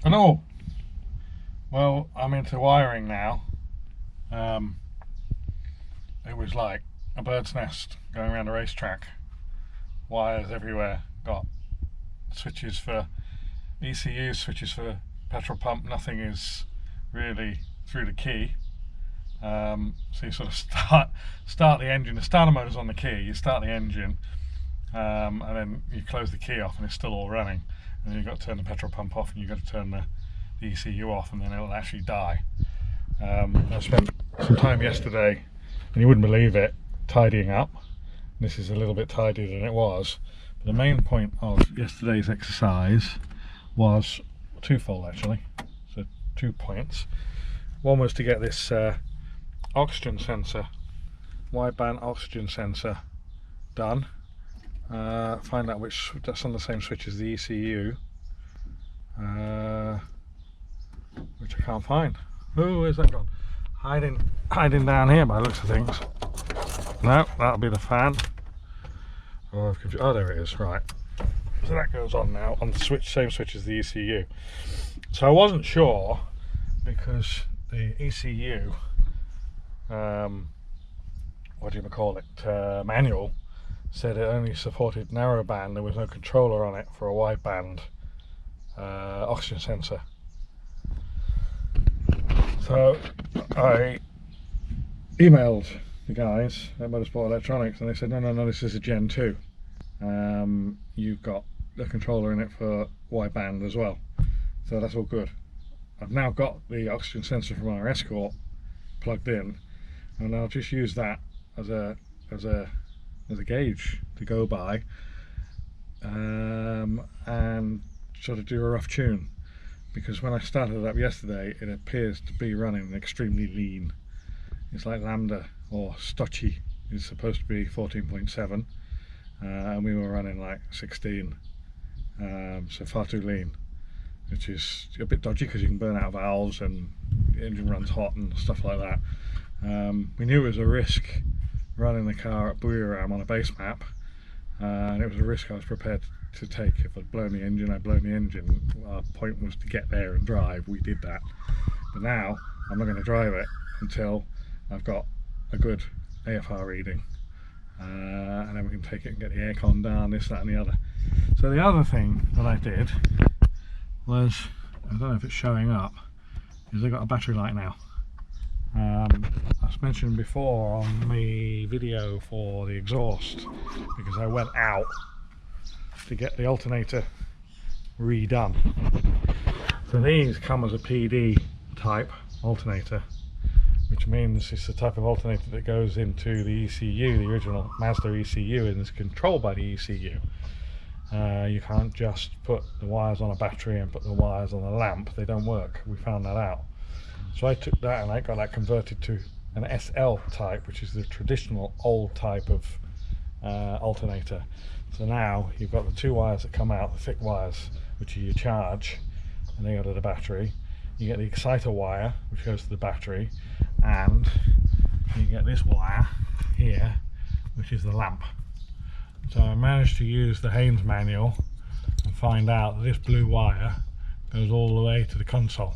Hello. Well, I'm into wiring now. It was like a bird's nest going around a racetrack. Wires everywhere. Got switches for ECUs, switches for petrol pump. Nothing is really through the key. So you sort of start the engine. The starter motor's on the key. You start the engine, and then you close the key off, and it's still all running. And then you've got to turn the petrol pump off, and you've got to turn the ECU off, and then it'll actually die. I spent some time yesterday, and you wouldn't believe it, tidying up. This is a little bit tidier than it was, but the main point of yesterday's exercise was twofold actually. So 2 points. One was to get this oxygen sensor, wideband oxygen sensor done. Find out which that's on the same switch as the ECU, which I can't find. Oh, where's that gone? Hiding down here by the looks of things. No, that'll be the fan. Oh, there it is. Right. So that goes on now on the same switch as the ECU. So I wasn't sure because the ECU, what do you call it? Manual said it only supported narrowband. There was no controller on it for a wideband oxygen sensor. So I emailed the guys at Motorsport Electronics, and they said no, this is a Gen 2. You've got the controller in it for wideband as well, so that's all good. I've now got the oxygen sensor from our Escort plugged in, and I'll just use that as a gauge to go by, and sort of do a rough tune, because when I started it up yesterday it appears to be running extremely lean. It's like Lambda or Stocci is supposed to be 14.7, and we were running like 16, so far too lean, which is a bit dodgy because you can burn out valves and the engine runs hot and stuff like that. We knew it was a risk running the car at Buriram on a base map, and it was a risk I was prepared to take. If I'd blown the engine, I'd blown the engine. Our point was to get there and drive. We did that, but now I'm not going to drive it until I've got a good AFR reading, and then we can take it and get the aircon down, this, that and the other. So the other thing that I did was, I don't know if it's showing up, is I got a battery light now. As mentioned before on the video for the exhaust, because I went out to get the alternator redone. So these come as a PD type alternator, which means it's the type of alternator that goes into the ECU, the original Mazda ECU, and is controlled by the ECU. You can't just put the wires on a battery and put the wires on a lamp. They don't work. We found that out. So I took that and I got that converted to an SL type, which is the traditional old type of alternator. So now you've got the two wires that come out, the thick wires, which are your charge, and they go to the battery. You get the exciter wire, which goes to the battery, and you get this wire here, which is the lamp. So I managed to use the Haynes manual and find out that this blue wire goes all the way to the console,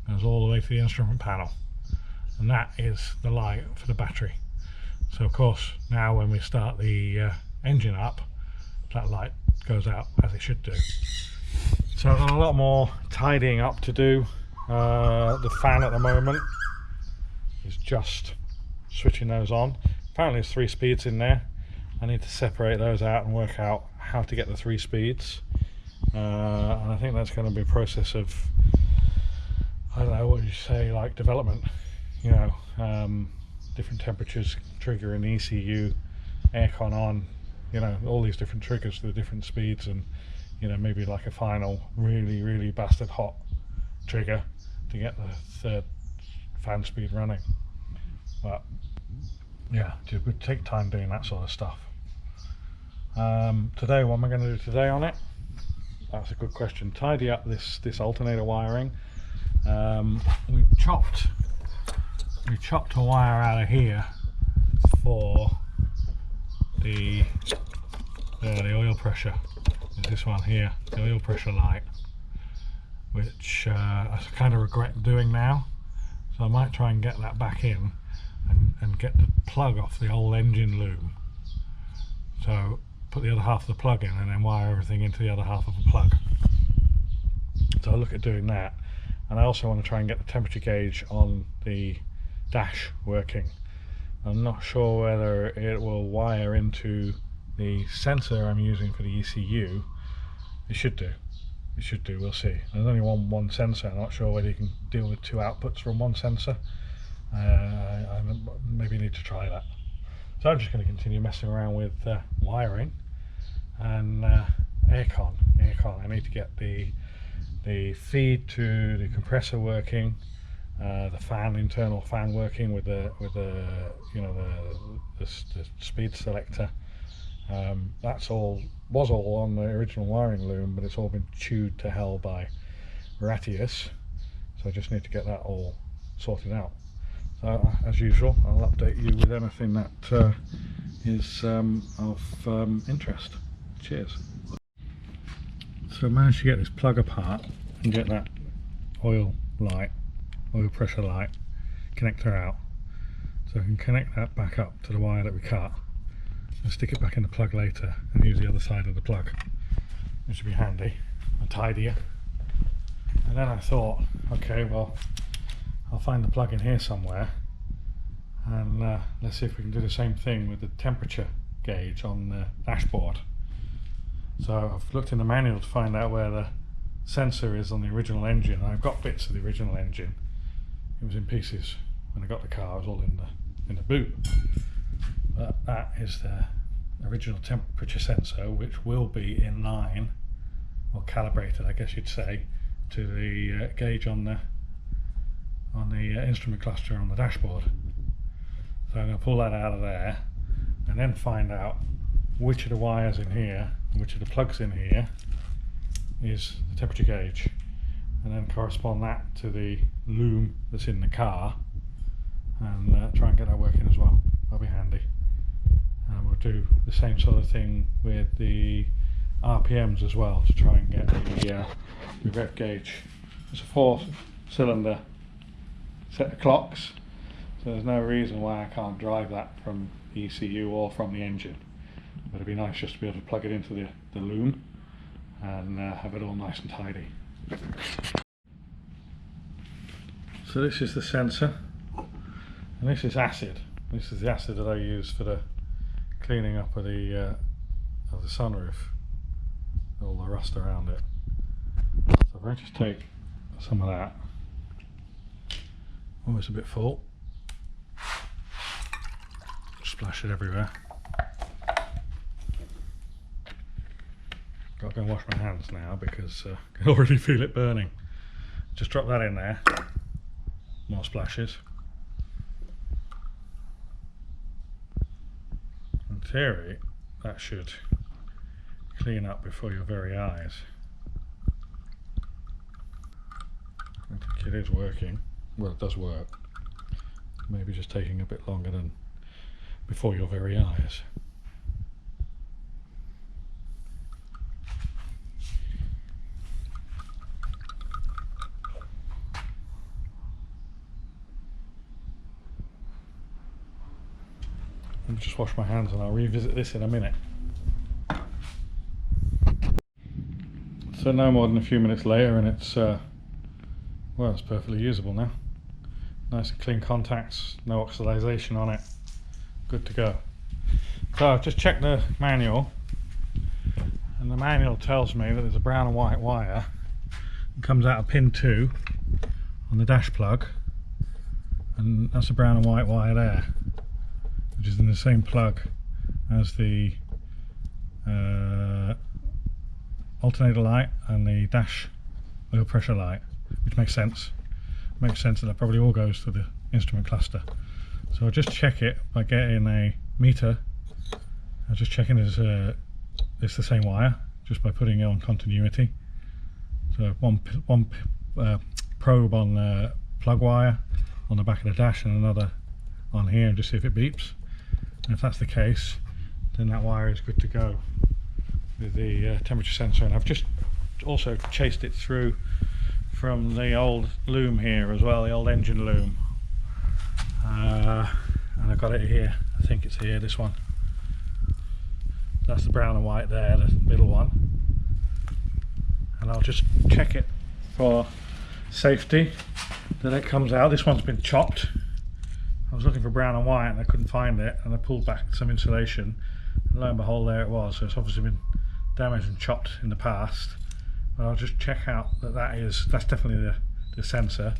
goes all the way to the instrument panel, and that is the light for the battery. So of course now when we start the engine up, that light goes out as it should do. So I've got a lot more tidying up to do. The fan at the moment is just switching those on. Apparently there's 3 speeds in there. I need to separate those out and work out how to get the 3 speeds, and I think that's going to be a process of, I don't know, what you say, like development, you know, different temperatures triggering the ECU, aircon on, you know, all these different triggers for the different speeds, and you know, maybe like a final really bastard hot trigger to get the 3rd fan speed running. But yeah, it would take time doing that sort of stuff. Today, what am I going to do today on it? That's a good question. Tidy up this alternator wiring. We chopped a wire out of here for the oil pressure. This one here, the oil pressure light. which I kind of regret doing now. So I might try and get that back in and get the plug off the old engine loom. So put the other half of the plug in and then wire everything into the other half of the plug. So I'll look at doing that. And I also want to try and get the temperature gauge on the dash working. I'm not sure whether it will wire into the sensor I'm using for the ECU. It should do. It should do, we'll see. There's only one sensor. I'm not sure whether you can deal with two outputs from one sensor. I maybe need to try that. So I'm just going to continue messing around with wiring and aircon. I need to get the feed to the compressor working, the fan, internal fan working with the you know, the speed selector. That's all was all on the original wiring loom, but it's all been chewed to hell by Ratius, so I just need to get that all sorted out. So as usual, I'll update you with anything that is of interest. Cheers. So I managed to get this plug apart and get that oil pressure light connector out, so I can connect that back up to the wire that we cut and stick it back in the plug later and use the other side of the plug, which would be handy and tidier. And then I thought, okay, well, I'll find the plug in here somewhere, and let's see if we can do the same thing with the temperature gauge on the dashboard. So I've looked in the manual to find out where the sensor is on the original engine. I've got bits of the original engine. It was in pieces when I got the car. It was all in the boot. But that is the original temperature sensor, which will be in line, or calibrated I guess you'd say, to the gauge on the instrument cluster on the dashboard. So I'm going to pull that out of there and then find out which of the wires in here and which of the plugs in here is the temperature gauge, and then correspond that to the loom that's in the car, and try and get that working as well. That'll be handy. And we'll do the same sort of thing with the RPMs as well, to try and get the rev gauge. It's a 4-cylinder set of clocks, so there's no reason why I can't drive that from the ECU or from the engine. But it'd be nice just to be able to plug it into the loom and have it all nice and tidy. So this is the sensor, and this is acid. This is the acid that I use for the cleaning up of the sunroof, all the rust around it. So if I just take some of that, almost a bit full, splash it everywhere. Got to go and wash my hands now because I can already feel it burning. Just drop that in there, more splashes. In theory, that should clean up before your very eyes. I think it is working. Well, it does work. Maybe just taking a bit longer than before your very eyes. Let me just wash my hands and I'll revisit this in a minute. So no more than a few minutes later, and it's well, it's perfectly usable now. Nice and clean contacts, no oxidization on it. Good to go. So I've just checked the manual, and the manual tells me that there's a brown and white wire that comes out of pin 2 on the dash plug, and that's a brown and white wire there, which is in the same plug as the alternator light and the dash oil pressure light, which makes sense. Makes sense that probably all goes to the instrument cluster. So I'll just check it by getting a meter. I'm just checking it's the same wire, just by putting it on continuity. So one probe on the plug wire on the back of the dash, and another on here, and just see if it beeps. And if that's the case, then that wire is good to go with the temperature sensor. And I've just also chased it through from the old loom here as well, the old engine loom. And I've got it here, I think it's here, this one. That's the brown and white there, the middle one. And I'll just check it for safety that it comes out. This one's been chopped. I was looking for brown and white and I couldn't find it, and I pulled back some insulation and lo and behold there it was. So it's obviously been damaged and chopped in the past, but I'll just check out that that's definitely the sensor,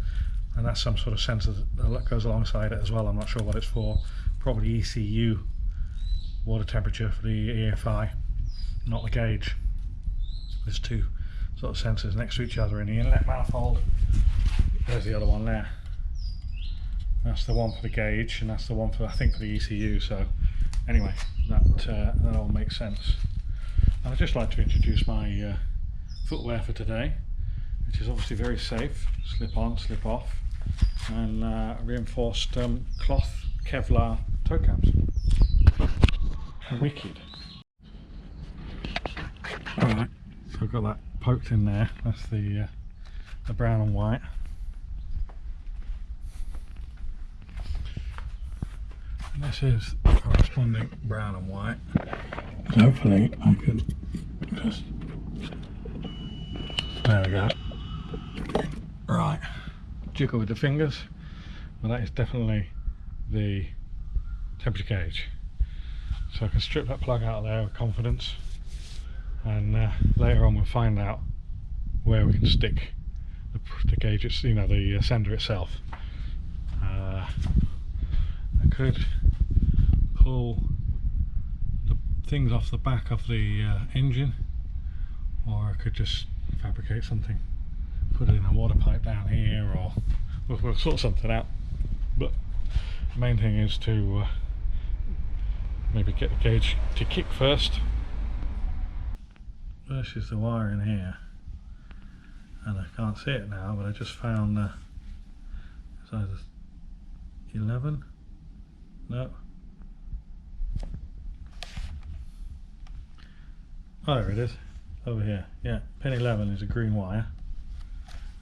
and that's some sort of sensor that goes alongside it as well. I'm not sure what it's for, probably ECU, water temperature for the EFI, not the gauge. There's two sort of sensors next to each other in the inlet manifold. There's the other one there. That's the one for the gauge, and that's the one for, I think, for the ECU. So anyway, that all makes sense. And I'd just like to introduce my footwear for today, which is obviously very safe, slip on, slip off, and reinforced cloth Kevlar toe caps. Wicked. Alright, so I've got that poked in there. That's the brown and white. And this is the corresponding brown and white. So hopefully I can just, there we go. Right, jiggle with the fingers, but that is definitely the temperature gauge. So I can strip that plug out of there with confidence, and later on we'll find out where we can stick the gauge, the sender itself. I could pull the things off the back of the engine, or I could just fabricate something, put it in a water pipe down here, or we'll sort something out. But the main thing is to maybe get the gauge to kick first. This is the wire in here, and I can't see it now, but I just found it's either 11, no, oh there it is, over here. Yeah, pin 11 is a green wire.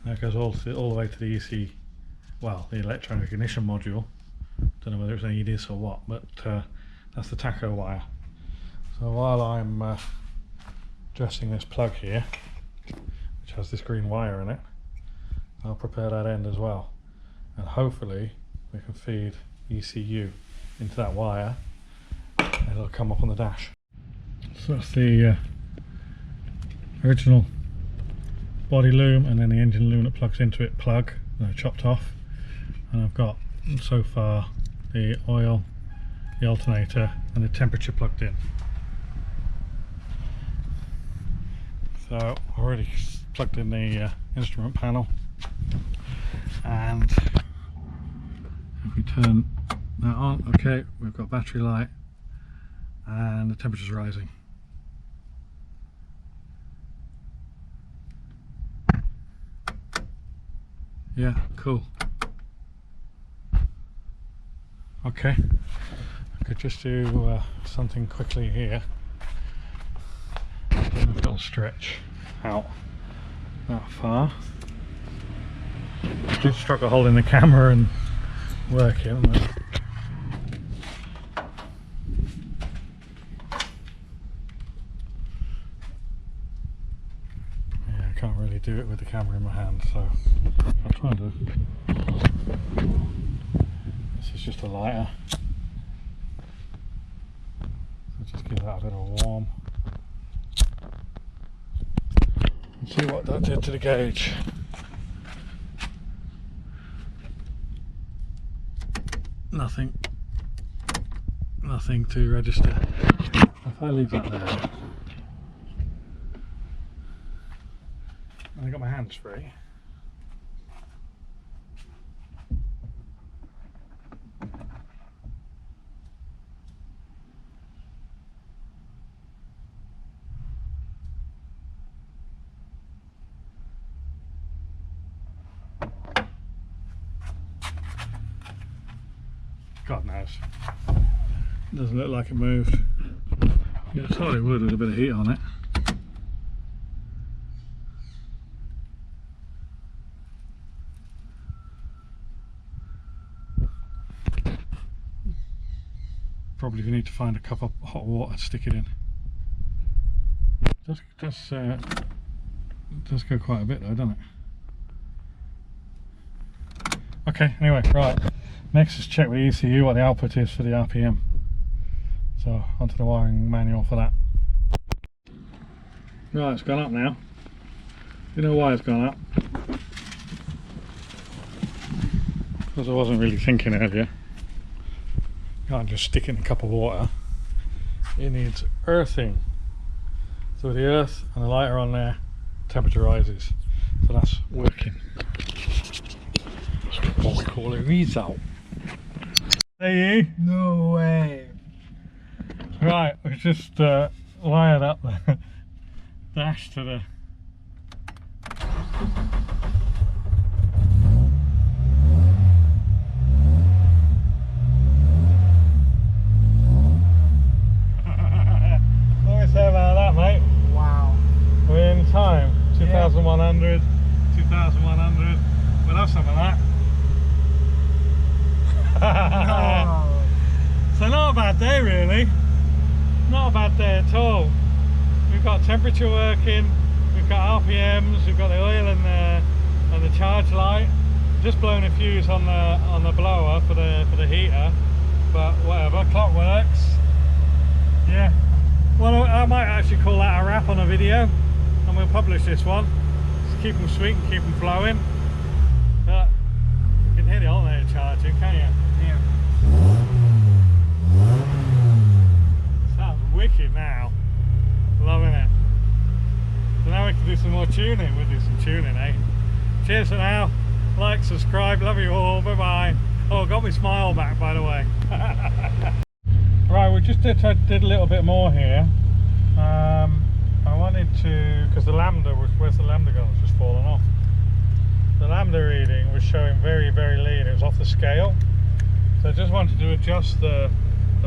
That goes all the way to the the electronic ignition module. Don't know whether it's an EDIS or what, but that's the tacho wire. So while I'm dressing this plug here, which has this green wire in it, I'll prepare that end as well, and hopefully we can feed ECU into that wire and it'll come up on the dash. So that's the original body loom, and then the engine loom that plugs into it plug that I chopped off, and I've got so far the oil, the alternator and the temperature plugged in. So I've already plugged in the instrument panel, and if we turn that on, okay, we've got battery light and the temperature's rising. Yeah, cool. Okay, I could just do something quickly here. I've got to stretch out that far. I do struggle holding the camera and working. Yeah, I can't really do it with the camera in my hand, so I'll try and do. This is just a lighter. So just give that a bit of a warm. And see what that did to the gauge. Nothing to register. If I leave that there, and I got my hands free. God knows. It doesn't look like it moved. Yeah, I thought it would with a bit of heat on it. Probably need to find a cup of hot water to stick it in. It does go quite a bit though, doesn't it? Okay, anyway, right. Next is check with the ECU what the output is for the RPM. So onto the wiring manual for that. Right, it's gone up now. You know why it's gone up? Because I wasn't really thinking earlier. You can't just stick in a cup of water. It needs earthing. So with the earth and the lighter on there, temperature rises. So that's working. That's what we call a result. Hey you? No way. Right, we just wired up the dash to the what do we say about that, mate? Wow. We're in time. 2,100, Yeah. 2,100. We'll have some of that. No. So not a bad day really. Not a bad day at all. We've got temperature working, we've got RPMs, we've got the oil and the charge light. Just blown a fuse on the blower for the heater, but whatever. Clock works. Yeah. Well, I might actually call that a wrap on a video, and we'll publish this one. Just keep them sweet and keep them flowing. But you can hear the alternator charging, can you? Yeah. Sounds wicked now. Loving it. So now we can do some more tuning. We'll do some tuning, eh? Cheers for now. Like, subscribe. Love you all. Bye bye. Oh, got me smile back, by the way. Right, we just did a little bit more here. I wanted to, because the lambda was, where's the lambda gone? It's just fallen off. The lambda reading was showing very, very lean. It was off the scale. So I just wanted to adjust the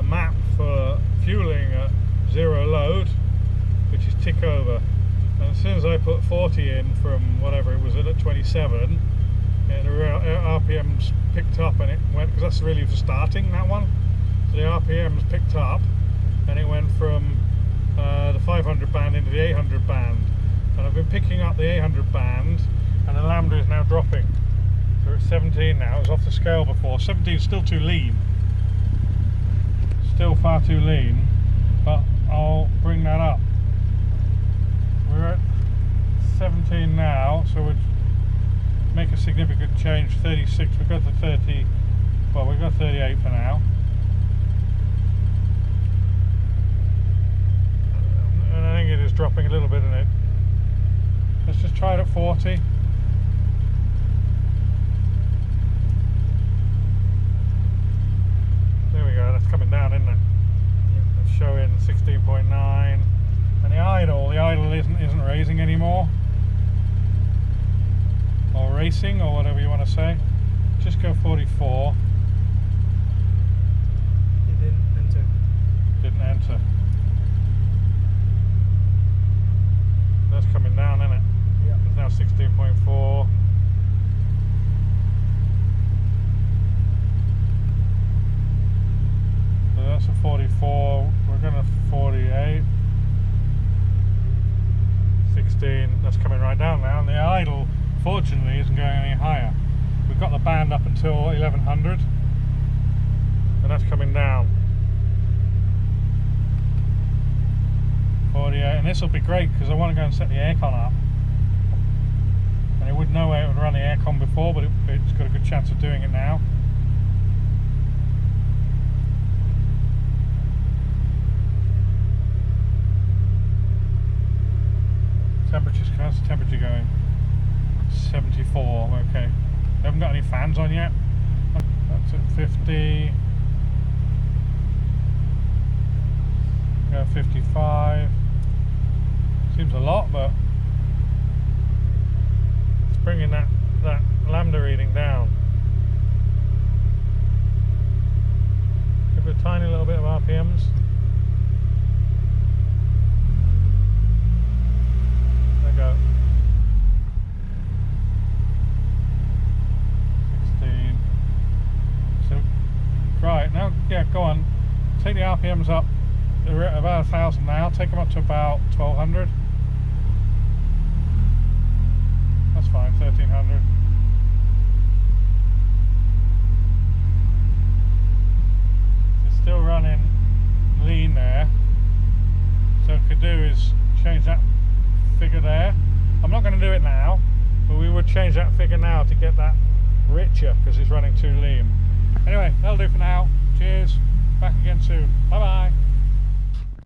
map for fueling at 0 load, which is tick over. And as soon as I put 40 in from whatever it was at 27, the RPMs picked up and it went, because that's really for starting, that one. So the RPMs picked up and it went from the 500 band into the 800 band. And I've been picking up the 800 band and the lambda is now dropping. So it's 17 now. It was off the scale before. 17 is still too lean. Still far too lean, but I'll bring that up. We're at 17 now, so we'd make a significant change. 36, we've got to 30, well, we've got 38 for now. And I think it is dropping a little bit in it. Let's just try it at 40. There we go, that's coming down, isn't it? That's showing 16.9. And the idle isn't raising anymore. Or racing, or whatever you want to say. Just go 44. It didn't enter. Didn't enter. That's coming down, isn't it? Yeah. It's now 16.4. So that's a 44. We're going to 48. 16. That's coming right down now. And the idle, fortunately, isn't going any higher. We've got the band up until 1100. And that's coming down. 48, and this will be great because I want to go and set the aircon up. And it would know where it would run the aircon before, but it's got a good chance of doing it now. Temperature's, how's the temperature going? 74, okay. We haven't got any fans on yet. That's at 50. Go 55. Seems a lot, but it's bringing that lambda reading down. Give it a tiny little bit of RPMs. There we go. 16. So, right, now, yeah, go on. take the RPMs up. They're at about 1,000 now. Take them up to about 1,200. That's fine, 1,300. It's still running lean there. So what I could do is change that figure there. I'm not going to do it now, but we would change that figure now to get that richer because it's running too lean. Anyway, that'll do for now. Cheers. Back again soon. Bye bye.